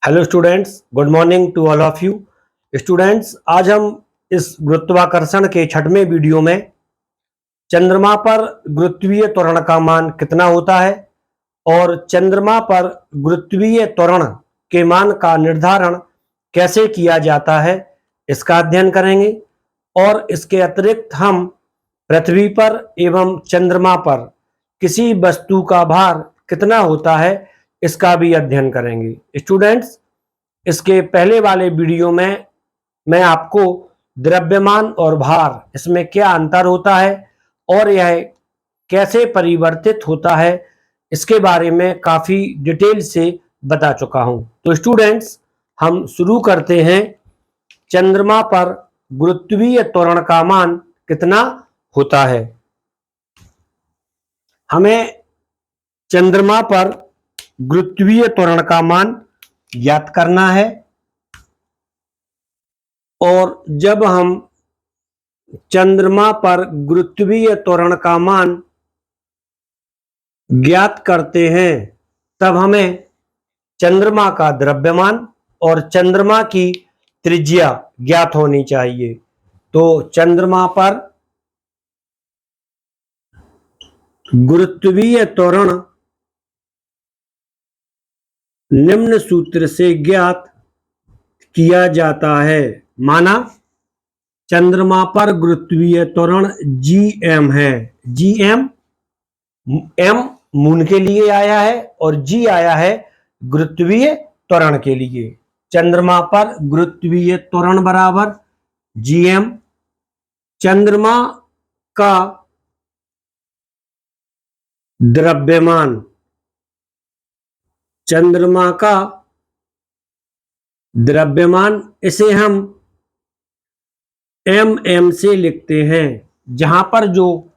Hello students, good morning to all of you. Students, आज हम इस गुरुत्वाकर्षण के छठवें वीडियो में चंद्रमा पर गुरुत्वीय त्वरण का मान कितना होता है और चंद्रमा पर गुरुत्वीय त्वरण के मान का निर्धारण कैसे किया जाता है इसका अध्ययन करेंगे। और इसके अतिरिक्त हम पृथ्वी पर एवं चंद्रमा पर किसी वस्तु का भार कितना होता है इसका भी अध्ययन करेंगे। स्टूडेंट्स, इसके पहले वाले वीडियो में मैं आपको द्रव्यमान और भार इसमें क्या अंतर होता है और यह कैसे परिवर्तित होता है इसके बारे में काफ़ी डिटेल से बता चुका हूं। तो स्टूडेंट्स, हम शुरू करते हैं। चंद्रमा पर गुरुत्वीय त्वरण का मान कितना होता है। हमें चंद्रमा पर गुरुत्वीय त्वरण का मान ज्ञात करना है और जब हम चंद्रमा पर गुरुत्वीय त्वरण का मान ज्ञात करते हैं तब हमें चंद्रमा का द्रव्यमान और चंद्रमा की त्रिज्या ज्ञात होनी चाहिए। तो चंद्रमा पर गुरुत्वीय त्वरण निम्न सूत्र से ज्ञात किया जाता है। माना चंद्रमा पर गुरुत्वीय त्वरण gm है। gm m मून के लिए आया है और g आया है गुरुत्वीय त्वरण के लिए। चंद्रमा पर गुरुत्वीय त्वरण बराबर gm। चंद्रमा का द्रव्यमान, चंद्रमा का द्रव्यमान इसे हम mm से लिखते हैं, जहां पर जो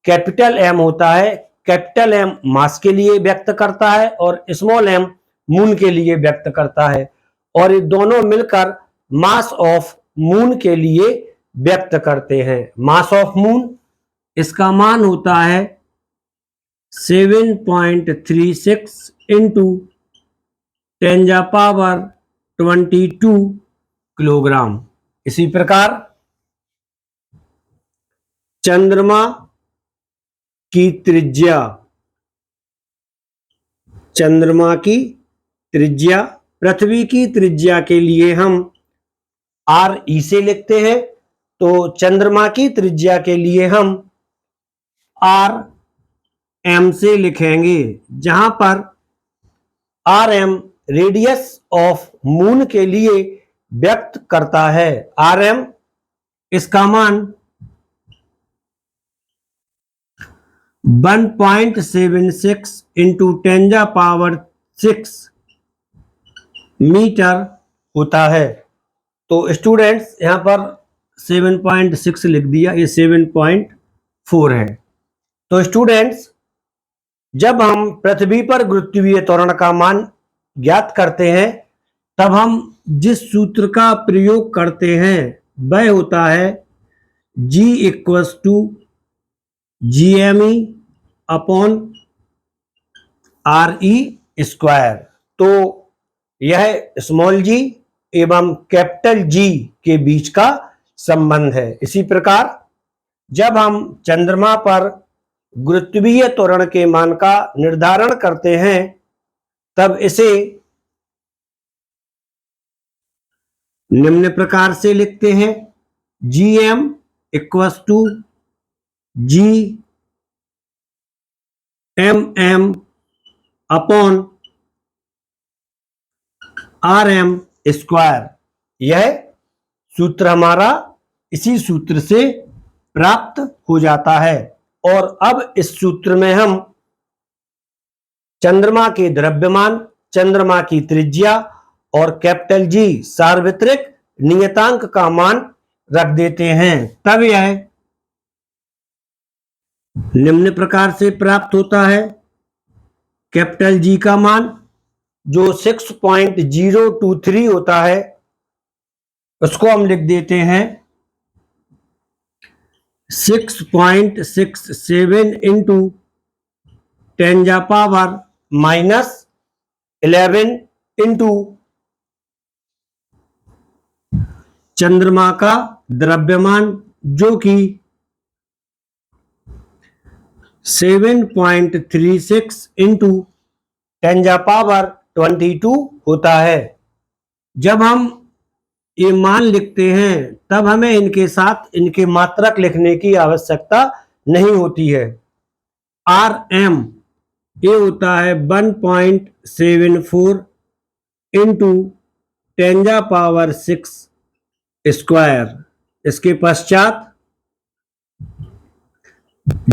कैपिटल M होता है, कैपिटल M मास के लिए व्यक्त करता है और स्मॉल m मून के लिए व्यक्त करता है और ये दोनों मिलकर मास ऑफ मून के लिए व्यक्त करते हैं। मास ऑफ मून, इसका मान होता है 7.36 इंटू 10⁻22 किलोग्राम। इसी प्रकार चंद्रमा की त्रिज्या, चंद्रमा की त्रिज्या पृथ्वी की त्रिज्या के लिए हम RE से लिखते हैं, तो चंद्रमा की त्रिज्या के लिए हम RM से लिखेंगे, जहां पर RM रेडियस ऑफ मून के लिए व्यक्त करता है। RM, इसका मान 1.76 इंटू 10⁻6 मीटर होता है। तो स्टूडेंट्स, यहां पर 7.6 लिख दिया, ये 7.4 है। तो स्टूडेंट्स, जब हम पृथ्वी पर गुरुत्वीय त्वरण का मान ज्ञात करते हैं तब हम जिस सूत्र का प्रयोग करते हैं वह होता है G equals to GME upon RE square. तो यह स्मॉल g एवं कैपिटल G के बीच का संबंध है। इसी प्रकार जब हम चंद्रमा पर गुरुत्वीय त्वरण के मान का निर्धारण करते हैं तब इसे निम्न प्रकार से लिखते हैं। GM equals to GMM upon RM square. यह सूत्र हमारा इसी सूत्र से प्राप्त हो जाता है। और अब इस सूत्र में हम चंद्रमा के द्रव्यमान, चंद्रमा की त्रिज्या और कैपिटल G सार्वत्रिक नियतांक का मान रख देते हैं, तब यह निम्न प्रकार से प्राप्त होता है। कैपिटल G का मान जो 6.023 होता है उसको हम लिख देते हैं 6.67 इंटू 10⁻11 इंटू चंद्रमा का द्रव्यमान जो कि 7.36 इंटू 10⁻²2 होता है। जब हम ये मान लिखते हैं तब हमें इनके साथ इनके मात्रक लिखने की आवश्यकता नहीं होती है। RM ये होता है 1.74 इंटू 10⁻6 स्क्वायर। इसके पश्चात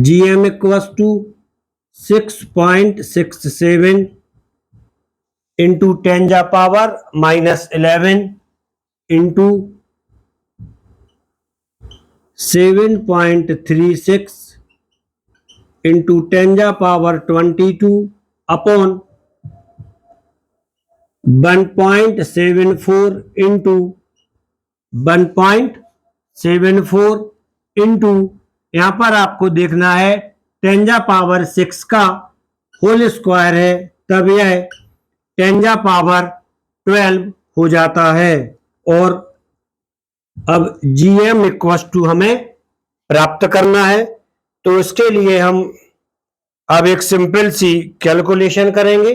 GM equals to 6.67 into 10⁻11 into 7.36 into 10⁻22 upon 1.74 into 1.74 into यहाँ पर आपको देखना है 10⁻6 का होल स्क्वायर है, तब यह 10⁻12 हो जाता है। और अब GM इक्वल्स टू हमें प्राप्त करना है, तो इसके लिए हम अब एक सिंपल सी कैलकुलेशन करेंगे,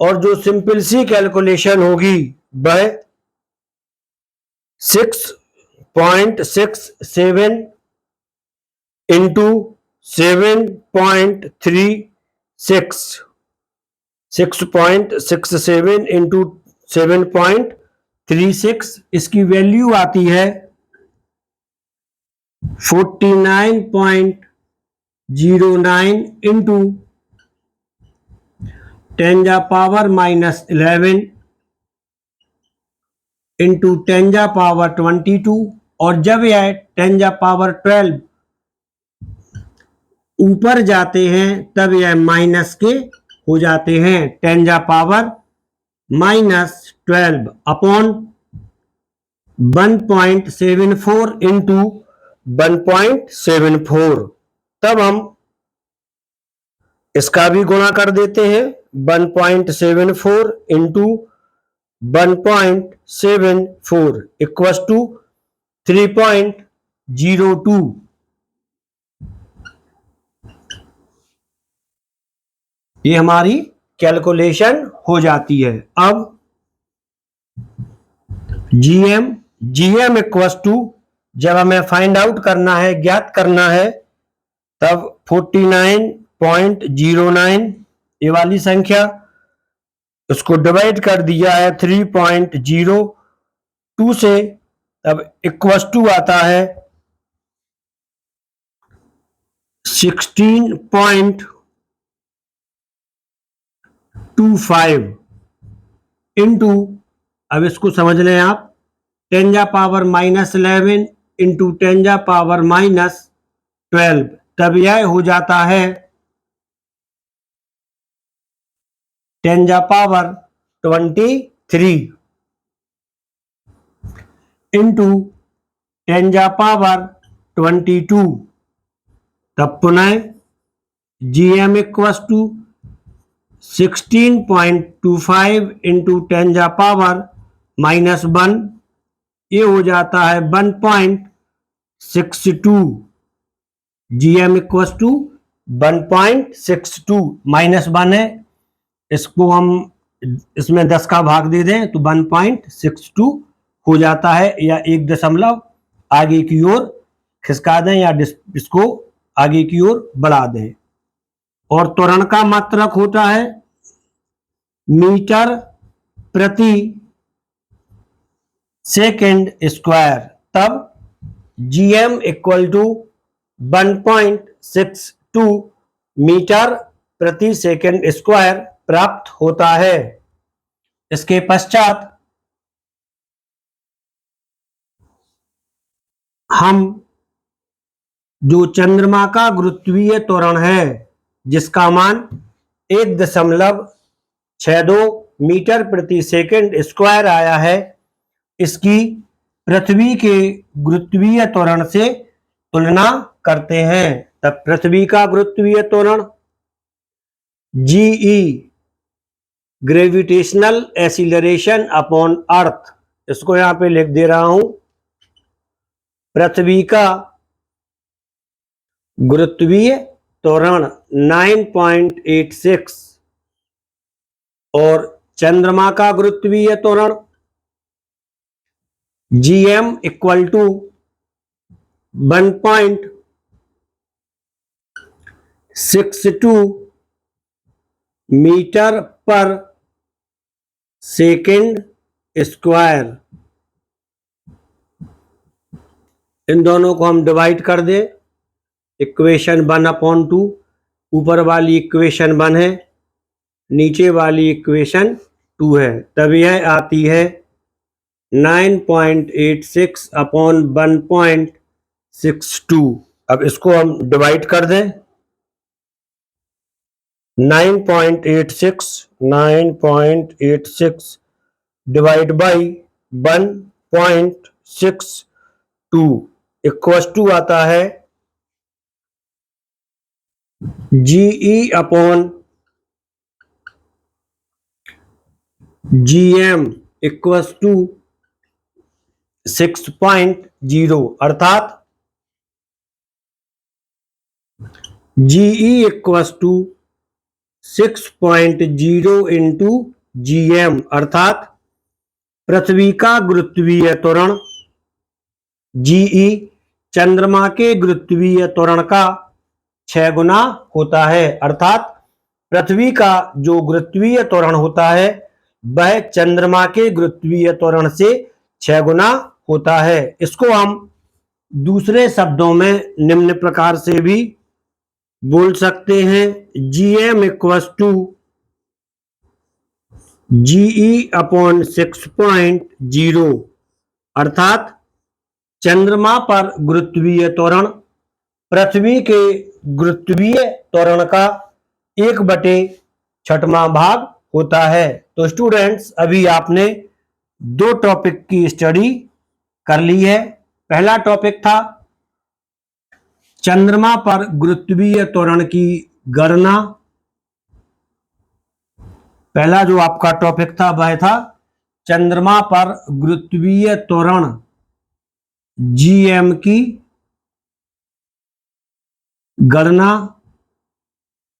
और जो सिंपल सी कैलकुलेशन होगी वह 6.67 इंटू 7.36 6.67 इंटू 7.36 इसकी वैल्यू आती है 49.09 इंटू 10⁻11 इंटू 10⁻22, और जब यह 10⁻12 ऊपर जाते हैं तब यह माइनस के हो जाते हैं। 10⁻12 अपॉन 1.74 इंटू 1.74, तब हम इसका भी गुणा कर देते हैं। 1.74 इंटू 1.74 इक्वल्स टू 3.02। ये हमारी कैलकुलेशन हो जाती है। अब GM इक्वल्स टू जब हमें फाइंड आउट करना है, ज्ञात करना है, तब 49.09 ये वाली संख्या उसको डिवाइड कर दिया है 3.02 से, तब इक्वल्स टू आता है 16.25 इंटू, अब इसको समझ लें आप, 10⁻11 इंटू 10⁻12, तब यह हो जाता है 10⁻23 इंटू 10⁻22, तब पुनः GM इक्वल्स टू 16.25 इंटू 10⁻−1, ये हो जाता है 1.62। GM इक्वल्स टू 1.62, -1 है, इसको हम इसमें 10 का भाग दे दें तो 1.62 हो जाता है, या 1 दशमलव आगे की ओर खिसका दें या इसको आगे की ओर बढ़ा दें। और त्वरण का मात्रक होता है मीटर प्रति सेकंड स्क्वायर, तब GM इक्वल टू 1.62 मीटर प्रति सेकंड स्क्वायर प्राप्त होता है। इसके पश्चात हम जो चंद्रमा का गुरुत्वीय त्वरण है जिसका मान 1.62 मीटर प्रति सेकंड स्क्वायर आया है, इसकी पृथ्वी के गुरुत्वीय त्वरण से तुलना करते हैं। तब पृथ्वी का गुरुत्वीय त्वरण GE gravitational acceleration upon earth, इसको यहां पे लिख दे रहा हूं पृथ्वी का गुरुत्वीय त्वरण 9.86 और चंद्रमा का गुरुत्वीय त्वरण GM इक्वल टू 1.62 मीटर पर सेकेंड स्क्वायर। इन दोनों को हम डिवाइड कर दें। इक्वेशन 1/2, ऊपर वाली इक्वेशन 1 है, नीचे वाली इक्वेशन 2 है, तब यह आती है 9.86 अपॉन 1.62। अब इसको हम डिवाइड कर दें। 9.86 डिवाइड बाई 1.62 इक्वल टू आता है GE upon GM equal to 6.0, अर्थात GE equal to 6.0 into GM, अर्थात पृथ्वी का गुरुत्वीय त्वरण GE चंद्रमा के गुरुत्वीय त्वरण का 6 गुना होता है। अर्थात पृथ्वी का जो गुरुत्वीय त्वरण होता है वह चंद्रमा के गुरुत्वीय त्वरण से 6 गुना होता है। इसको हम दूसरे शब्दों में निम्न प्रकार से भी बोल सकते हैं, GM equal to GE upon 6.0, अर्थात चंद्रमा पर गुरुत्वीय त्वरण पृथ्वी के गुरुत्वीय त्वरण का 1/6वां भाग होता है। तो स्टूडेंट्स, अभी आपने 2 टॉपिक की स्टडी कर ली है। पहला टॉपिक था चंद्रमा पर गुरुत्वीय त्वरण की गणना। पहला जो आपका टॉपिक था वह था चंद्रमा पर गुरुत्वीय त्वरण GM की गणना।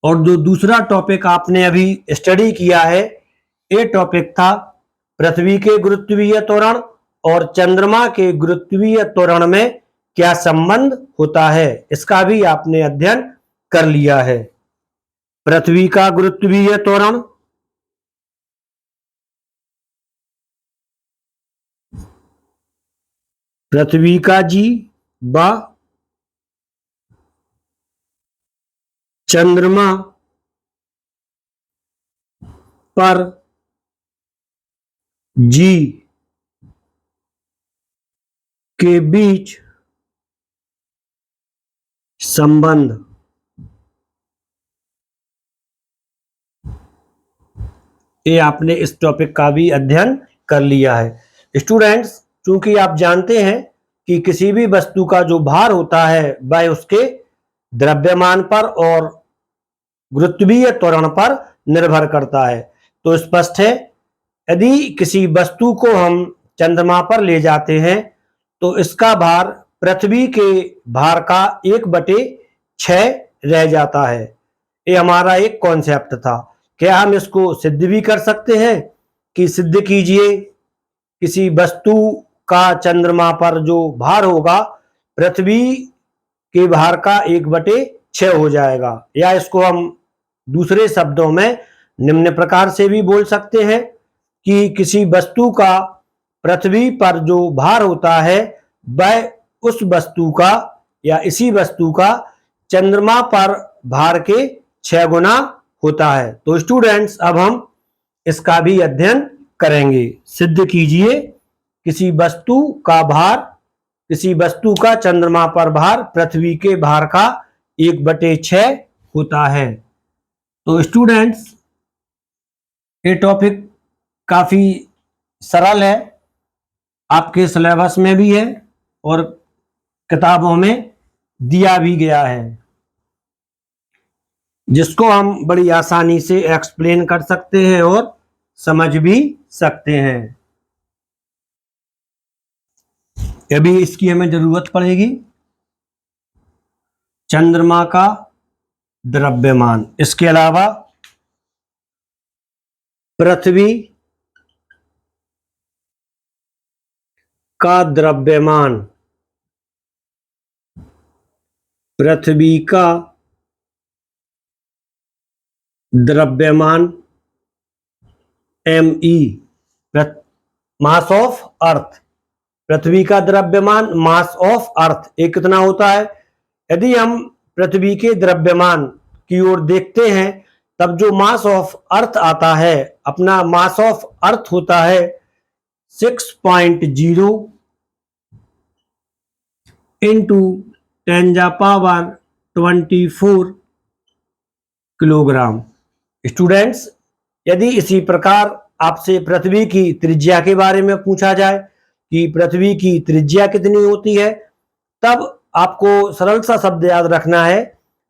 और जो दूसरा टॉपिक आपने अभी स्टडी किया है, ये टॉपिक था पृथ्वी के गुरुत्वीय त्वरण और चंद्रमा के गुरुत्वीय त्वरण में क्या संबंध होता है, इसका भी आपने अध्ययन कर लिया है। पृथ्वी का गुरुत्वीय त्वरण, पृथ्वी का G व चंद्रमा पर G के बीच संबंध। ये आपने इस टॉपिक का भी अध्ययन कर लिया है। स्टूडेंट्स, चूंकि आप जानते हैं कि किसी भी वस्तु का जो भार होता है वह उसके द्रव्यमान पर और गुरुत्वीय त्वरण पर निर्भर करता है, तो स्पष्ट है यदि किसी वस्तु को हम चंद्रमा पर ले जाते हैं तो इसका भार पृथ्वी के भार का 1/6 रह जाता है। ये हमारा एक कॉन्सेप्ट था। क्या हम इसको सिद्ध भी कर सकते हैं कि सिद्ध कीजिए किसी वस्तु का चंद्रमा पर जो भार होगा पृथ्वी के भार का 1/6 हो जाएगा। या इसको हम दूसरे शब्दों में निम्न प्रकार से भी बोल सकते हैं कि किसी वस्तु का पृथ्वी पर जो भार होता है वह उस वस्तु का या इसी वस्तु का चंद्रमा पर भार के 6 गुना होता है। तो स्टूडेंट्स, अब हम इसका भी अध्ययन करेंगे। सिद्ध कीजिए किसी वस्तु का भार, किसी वस्तु का चंद्रमा पर भार पृथ्वी के भार का 1/6 होता है। तो स्टूडेंट्स, ये टॉपिक काफी सरल है, आपके सिलेबस में भी है और किताबों में दिया भी गया है, जिसको हम बड़ी आसानी से एक्सप्लेन कर सकते हैं और समझ भी सकते हैं। अभी इसकी हमें जरूरत पड़ेगी। चंद्रमा का द्रव्यमान, इसके अलावा पृथ्वी का द्रव्यमान, पृथ्वी का द्रव्यमान ME, मास ऑफ अर्थ, पृथ्वी का द्रव्यमान मास ऑफ अर्थ एक कितना होता है। यदि हम पृथ्वी के द्रव्यमान की ओर देखते हैं तब जो मास ऑफ अर्थ आता है, अपना मास ऑफ अर्थ होता है 6.0 इंटू 10⁻24 किलोग्राम। स्टूडेंट्स, यदि इसी प्रकार आपसे पृथ्वी की त्रिज्या के बारे में पूछा जाए कि पृथ्वी की त्रिज्या कितनी होती है, तब आपको सरल सा शब्द याद रखना है,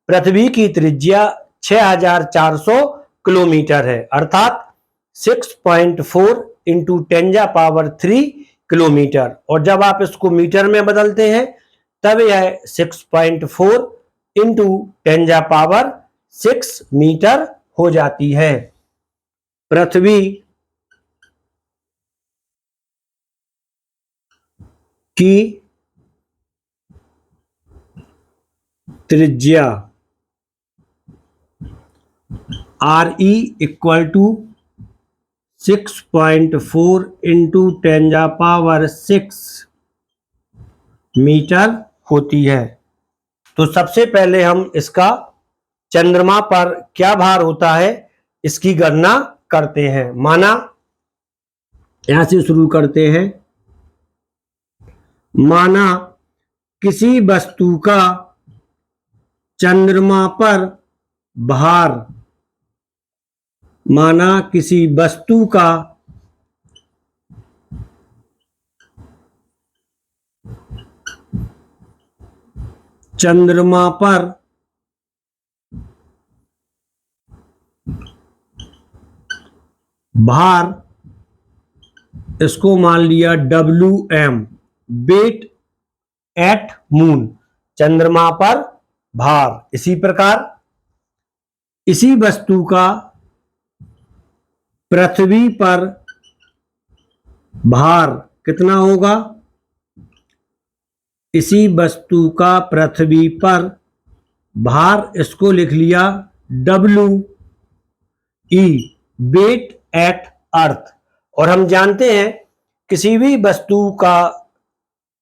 पृथ्वी की त्रिज्या 6400 किलोमीटर है, अर्थात 6.4 इंटू 10⁻³ किलोमीटर। और जब आप इसको मीटर में बदलते हैं तब यह 6.4 इंटू 10⁻6 मीटर हो जाती है। पृथ्वी की त्रिज्या RE equal to 6.4 into 10⁻6 metre होती है। तो सबसे पहले हम इसका चंद्रमा पर क्या भार होता है इसकी गणना करते हैं। माना, यहां से शुरू करते हैं। माना किसी वस्तु का चंद्रमा पर भार, माना किसी वस्तु का चंद्रमा पर भार, इसको मान लिया WM, वेट एट मून, चंद्रमा पर भार। इसी प्रकार इसी वस्तु का पृथ्वी पर भार कितना होगा, इसी वस्तु का पृथ्वी पर भार, इसको लिख लिया WE, वेट एट अर्थ। और हम जानते हैं किसी भी वस्तु का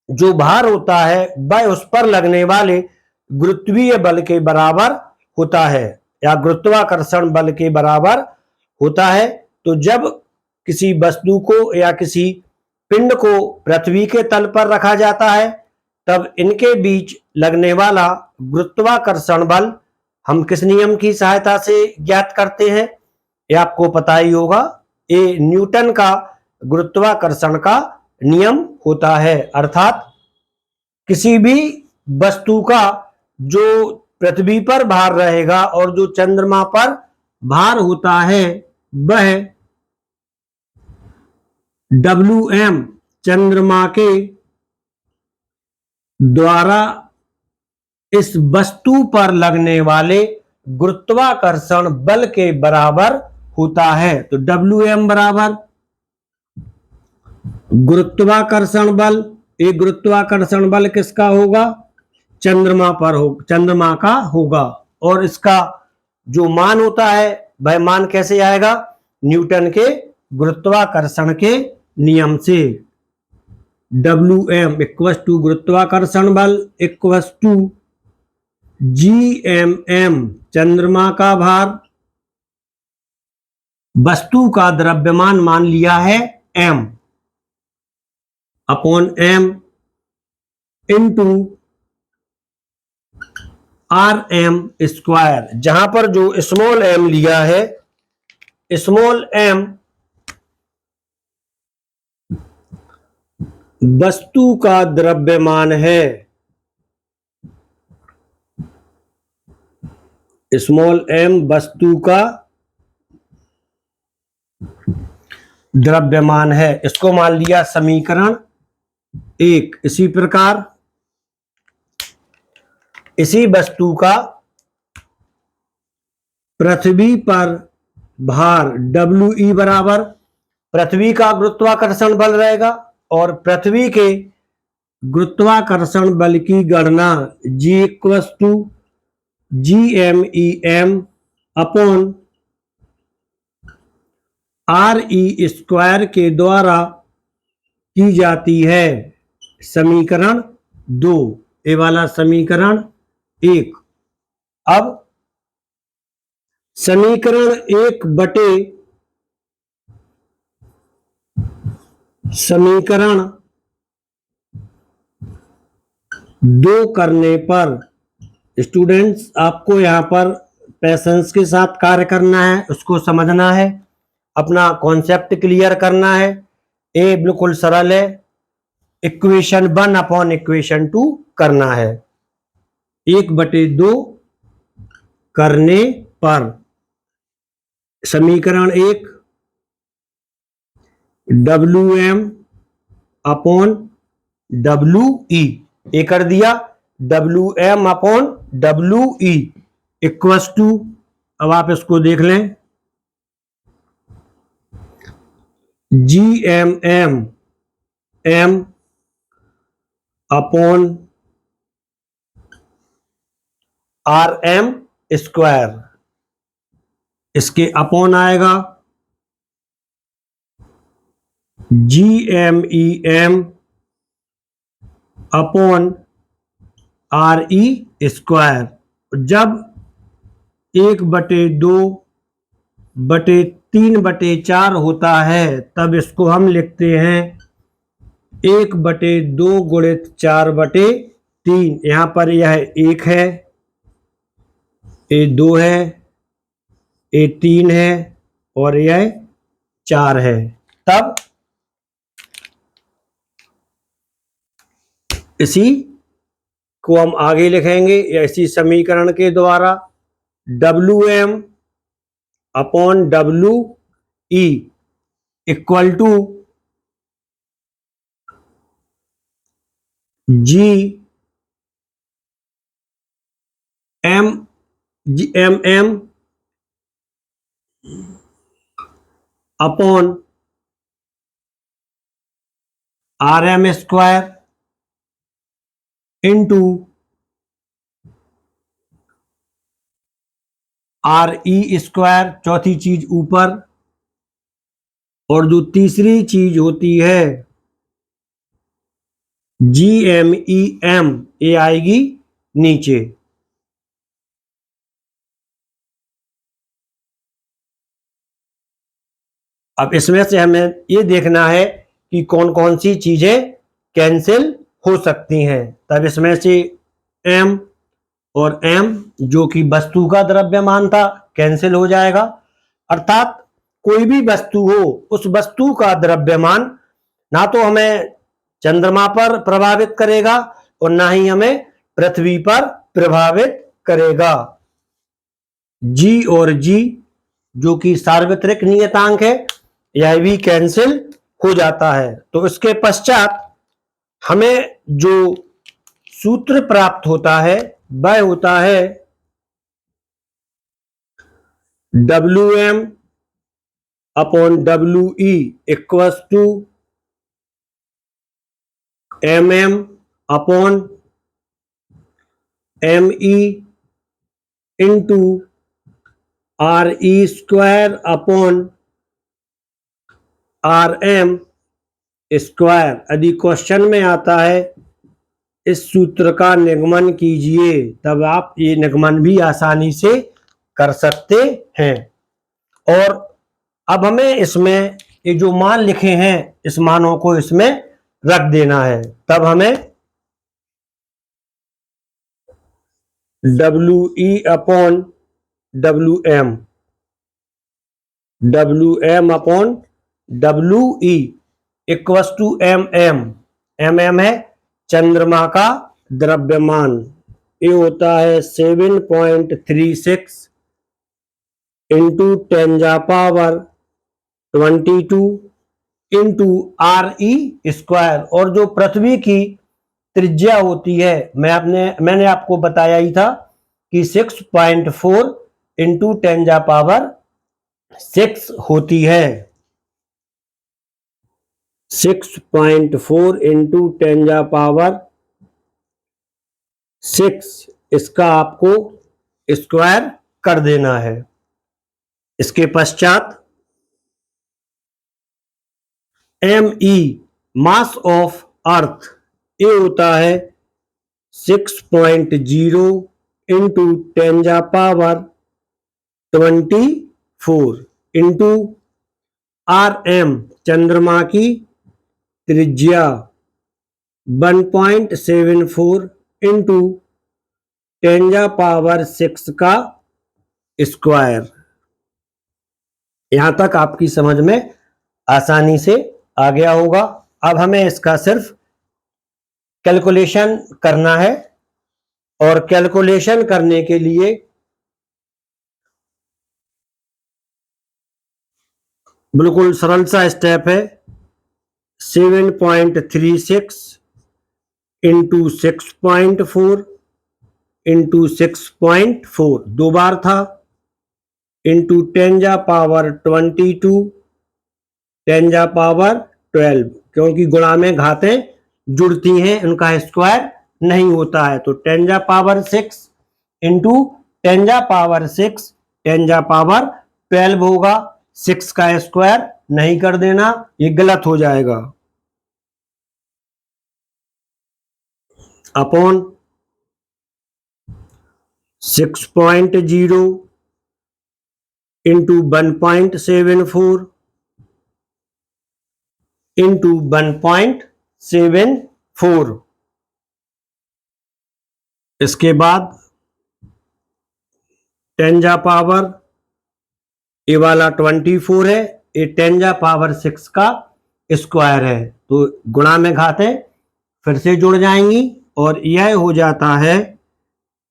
जो भार होता है वह उस पर लगने वाले गुरुत्वीय बल के बराबर होता है या गुरुत्वाकर्षण बल के बराबर होता है। तो जब किसी वस्तु को या किसी पिंड को पृथ्वी के तल पर रखा जाता है तब इनके बीच लगने वाला गुरुत्वाकर्षण बल हम किस नियम की सहायता से ज्ञात करते हैं, यह आपको पता ही होगा। ये न्यूटन का गुरुत्वाकर्षण का नियम होता है। अर्थात किसी भी वस्तु का जो पृथ्वी पर भार रहेगा और जो चंद्रमा पर भार होता है वह WM, चंद्रमा के द्वारा इस वस्तु पर लगने वाले गुरुत्वाकर्षण बल के बराबर होता है। तो WM बराबर गुरुत्वाकर्षण बल, एक गुरुत्वाकर्षण बल किसका होगा, चंद्रमा पर हो, चंद्रमा का होगा। और इसका जो मान होता है वह मान कैसे आएगा, न्यूटन के गुरुत्वाकर्षण के नियम से। WM इक्वस टू गुरुत्वाकर्षण बल इक्वस टू GMM, चंद्रमा का भार, वस्तु का द्रव्यमान मान लिया है M, upon M into RM square. जहां पर जो स्मॉल m लिया है, स्मॉल m वस्तु का द्रव्यमान है, स्मॉल m वस्तु का द्रव्यमान है। इसको मान लिया समीकरण 1। इसी प्रकार इसी वस्तु का पृथ्वी पर भार WE बराबर पृथ्वी का गुरुत्वाकर्षण बल रहेगा और पृथ्वी के गुरुत्वाकर्षण बल की गणना G equals to GMEM upon RE square के द्वारा की जाती है। समीकरण 2, ये वाला समीकरण 1। अब समीकरण 1 बटे समीकरण 2 करने पर स्टूडेंट्स आपको यहाँ पर पेशेंस के साथ कार्य करना है, उसको समझना है, अपना कॉन्सेप्ट क्लियर करना है। ए बिल्कुल सरल है, इक्वेशन 1 अपॉन इक्वेशन 2 करना है। 1/2 करने पर समीकरण 1 WM अपॉन WE ये कर दिया, WM upon WE equals to, अब आप इसको देख लें, GMM M upon RM square, इसके अपॉन आएगा GMEM अपॉन RE स्क्वायर। जब 1/2/3/4 होता है तब इसको हम लिखते हैं 1/2 गुणित 4/3। यहाँ पर यह 1 है, ये 2 है, ये 3 है और यह 4 है। तब इसी को हम आगे लिखेंगे या इसी समीकरण के द्वारा WM upon WE equal to GMM upon RM square into RE square, चौथी चीज ऊपर, और जो तीसरी चीज होती है GMEM ये आएगी नीचे। अब इसमें से हमें ये देखना है कि कौन कौन सी चीजें कैंसिल हो सकती हैं। तब इसमें से M और M जो कि वस्तु का द्रव्यमान था कैंसिल हो जाएगा, अर्थात कोई भी वस्तु हो उस वस्तु का द्रव्यमान ना तो हमें चंद्रमा पर प्रभावित करेगा और ना ही हमें पृथ्वी पर प्रभावित करेगा। G और G जो कि सार्वत्रिक नियतांक है यह भी कैंसिल हो जाता है। तो इसके पश्चात हमें जो सूत्र प्राप्त होता है वह होता है WM upon WE equals to MM upon ME into RE square upon RM square. यदि क्वेश्चन में आता है इस सूत्र का निगमन कीजिए तब आप ये निगमन भी आसानी से कर सकते हैं। और अब हमें इसमें ये जो मान लिखे हैं इस मानों को इसमें रख देना है। तब हमें WE upon WM upon WE equals to MM है चंद्रमा का द्रव्यमान, ये होता है 7.36 into 10⁻22 into R E square. और जो पृथ्वी की त्रिज्या होती है मैंने आपको बताया ही था कि 6.4 इंटू 10⁻6 होती है। 6.4 इंटू 10⁻6 इसका आपको स्क्वायर कर देना है। इसके पश्चात ME मास ऑफ अर्थ ये होता है 6.0 इंटू 10⁻24 इंटू RM चंद्रमा की त्रिज्या 1.74 इंटू 10⁻6 का स्क्वायर। यहां तक आपकी समझ में आसानी से आ गया होगा। अब हमें इसका सिर्फ कैलकुलेशन करना है और कैलकुलेशन करने के लिए बिल्कुल सरल सा स्टेप है। 7.36 इंटू 6.4 इंटू 6.4 दो बार था इंटू 10⁻22 10⁻12 क्योंकि गुणा में घातें जुड़ती हैं उनका स्क्वायर नहीं होता है तो 10⁻6 इंटू 10⁻6 10⁻12 होगा। 6 का स्क्वायर नहीं कर देना, ये गलत हो जाएगा। Upon 6.0 into 1.74 into 1.74। इसके बाद 10⁻, ये वाला 24 है, ये 10⁻6 का स्क्वायर है तो गुणा में घातें फिर से जुड़ जाएंगी और यह हो जाता है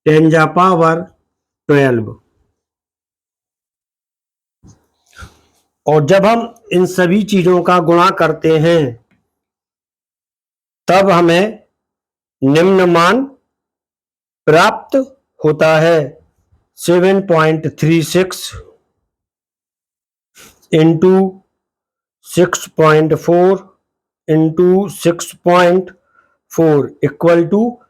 10⁻12। और जब हम इन सभी चीजों का गुणा करते हैं तब हमें निम्न मान प्राप्त होता है 7.36 into 6.4 into 6.4 equal to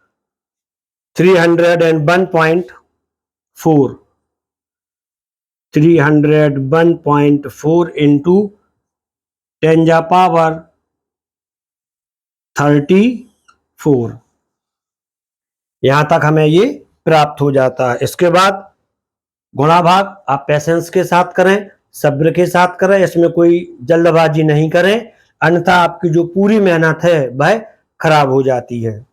301.4 301.4 into 10⁻34। यहां तक हमें ये प्राप्त हो जाता है। इसके बाद गुणा भाग आप पेशेंस के साथ करें, सब्र के साथ करें, इसमें कोई जल्दबाजी नहीं करें, अन्यथा आपकी जो पूरी मेहनत है वह खराब हो जाती है।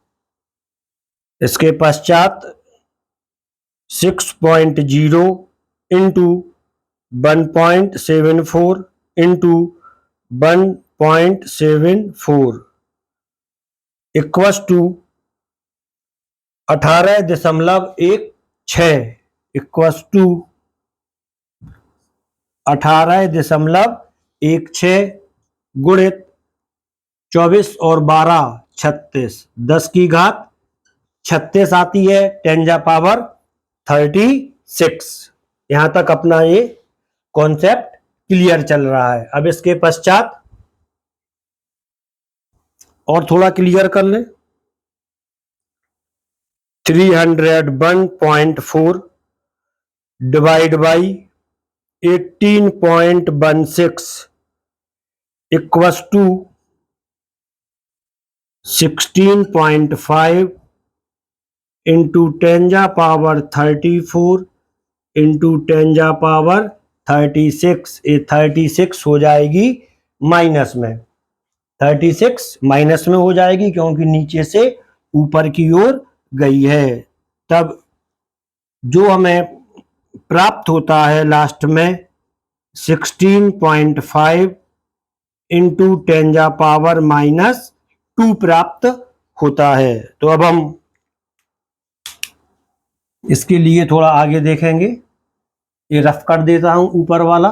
इसके पश्चात 6.0 into 1.74 into 1.74 equals to 18.16 equals to 18.16 गुणित 24 और 12 36 10 की घात 36 आती है 10⁻36। यहां तक अपना ये कॉन्सेप्ट क्लियर चल रहा है। अब इसके पश्चात और थोड़ा क्लियर कर लें। 301.4 divide by 18.16 equals to 16.5 into 10⁻34 into 10⁻36। ये 36 हो जाएगी माइनस में, 36 माइनस में हो जाएगी क्योंकि नीचे से ऊपर की ओर गई है। तब जो हमें प्राप्त होता है लास्ट में 16.5 इंटू 10⁻−2 प्राप्त होता है। तो अब हम इसके लिए थोड़ा आगे देखेंगे। ये रफ कर देता हूं ऊपर वाला।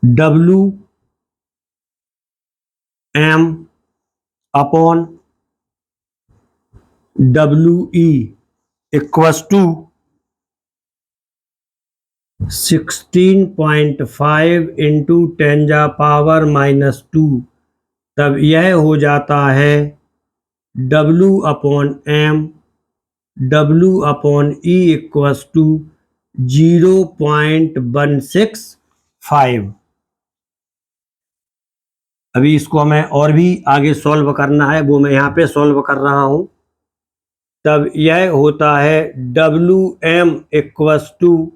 W M upon W E equals to 16.5 into 10⁻⁻²। तब यह हो जाता है W upon M W upon E equals to 0.165। अभी इसको हमें और भी आगे सॉल्व करना है, वो मैं यहाँ पे सॉल्व कर रहा हूँ। तब यह होता है WM equals to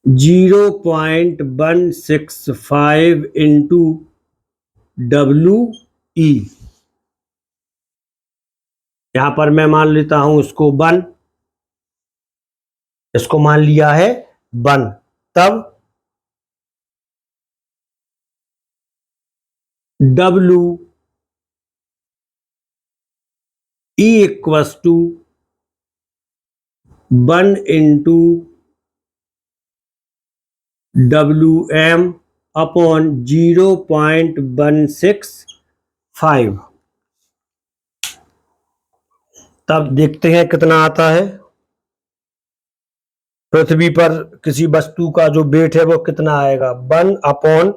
0.165 into WE। यहां पर मैं मान लेता हूं इसको 1, इसको मान लिया है 1। तब WE equals to 1 into WM upon 0.165। तब देखते हैं कितना आता है। पृथ्वी पर किसी वस्तु का जो वेट है वो कितना आएगा, 1 अपॉन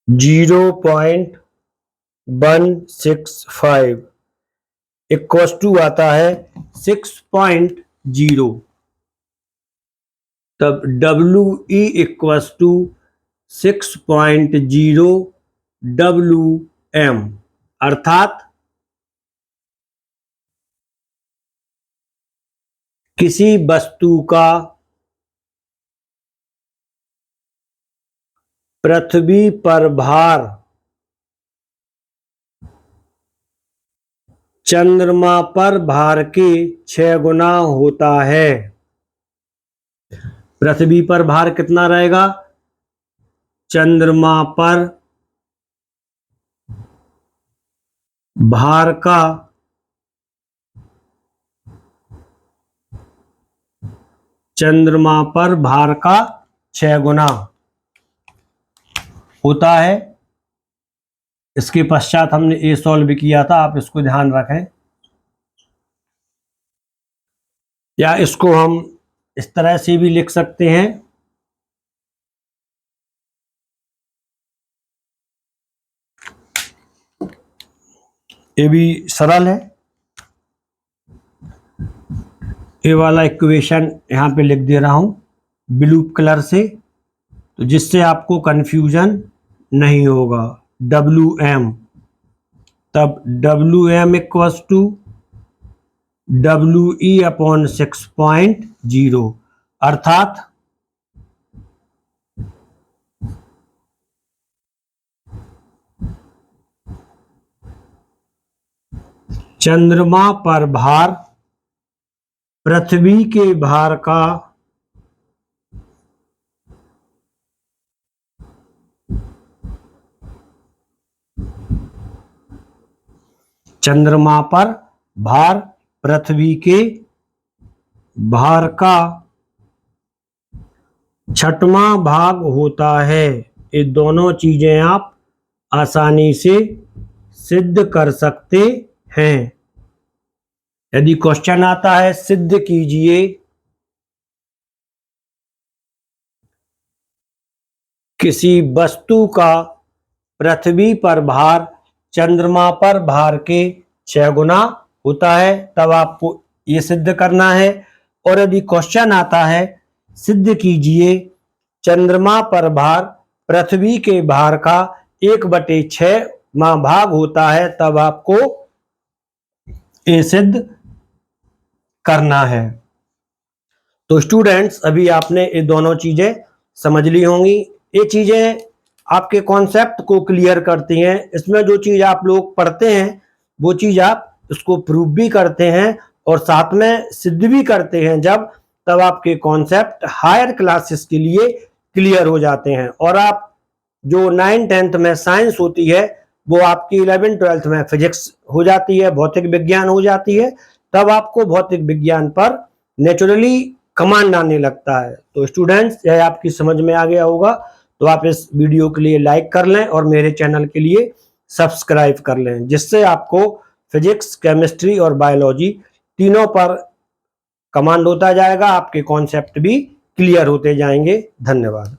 0.165 इक्वस टू आता है 6.0। तब WE इक्वस टू 6.0 WM, अर्थात किसी वस्तु का पृथ्वी पर भार चंद्रमा पर भार के 6 गुना होता है। पृथ्वी पर भार कितना रहेगा, चंद्रमा पर भार का चंद्रमा पर भार का 6 गुना होता है। इसके पश्चात हमने ये सॉल्व किया था, आप इसको ध्यान रखें। या इसको हम इस तरह से भी लिख सकते हैं, ये भी सरल है। ये वाला इक्वेशन यहाँ पे लिख दे रहा हूँ ब्लू कलर से, तो जिससे आपको कंफ्यूजन नहीं होगा। WM, तब WM equals to WE upon 6.0, अर्थात चंद्रमा पर भार पृथ्वी के भार का चंद्रमा पर भार पृथ्वी के भार का 6वां भाग होता है। ये दोनों चीजें आप आसानी से सिद्ध कर सकते हैं। यदि क्वेश्चन आता है सिद्ध कीजिए किसी वस्तु का पृथ्वी पर भार चंद्रमा पर भार के 6 गुना होता है, तब आपको ये सिद्ध करना है। और यदि क्वेश्चन आता है सिद्ध कीजिए चंद्रमा पर भार पृथ्वी के भार का 1/6वां भाग होता है, तब आपको ये सिद्ध करना है। तो स्टूडेंट्स, अभी आपने ये दोनों चीजें समझ ली होंगी। ये चीजें आपके कॉन्सेप्ट को क्लियर करती हैं। इसमें जो चीज आप लोग पढ़ते हैं वो चीज आप उसको प्रूव भी करते हैं और साथ में सिद्ध भी करते हैं। जब तब आपके कॉन्सेप्ट हायर क्लासेस के लिए क्लियर हो जाते हैं। और आप जो 9th-10th में साइंस होती है वो आपकी 11th-12th में फिजिक्स हो जाती है, भौतिक विज्ञान हो जाती है। तब आपको भौतिक विज्ञान पर नेचुरली कमांड आने लगता है। तो स्टूडेंट्स, यह आपकी समझ में आ गया होगा, तो आप इस वीडियो के लिए लाइक कर लें और मेरे चैनल के लिए सब्सक्राइब कर लें, जिससे आपको फिजिक्स, केमिस्ट्री और बायोलॉजी तीनों पर कमांड होता जाएगा, आपके कॉन्सेप्ट भी क्लियर होते जाएंगे। धन्यवाद।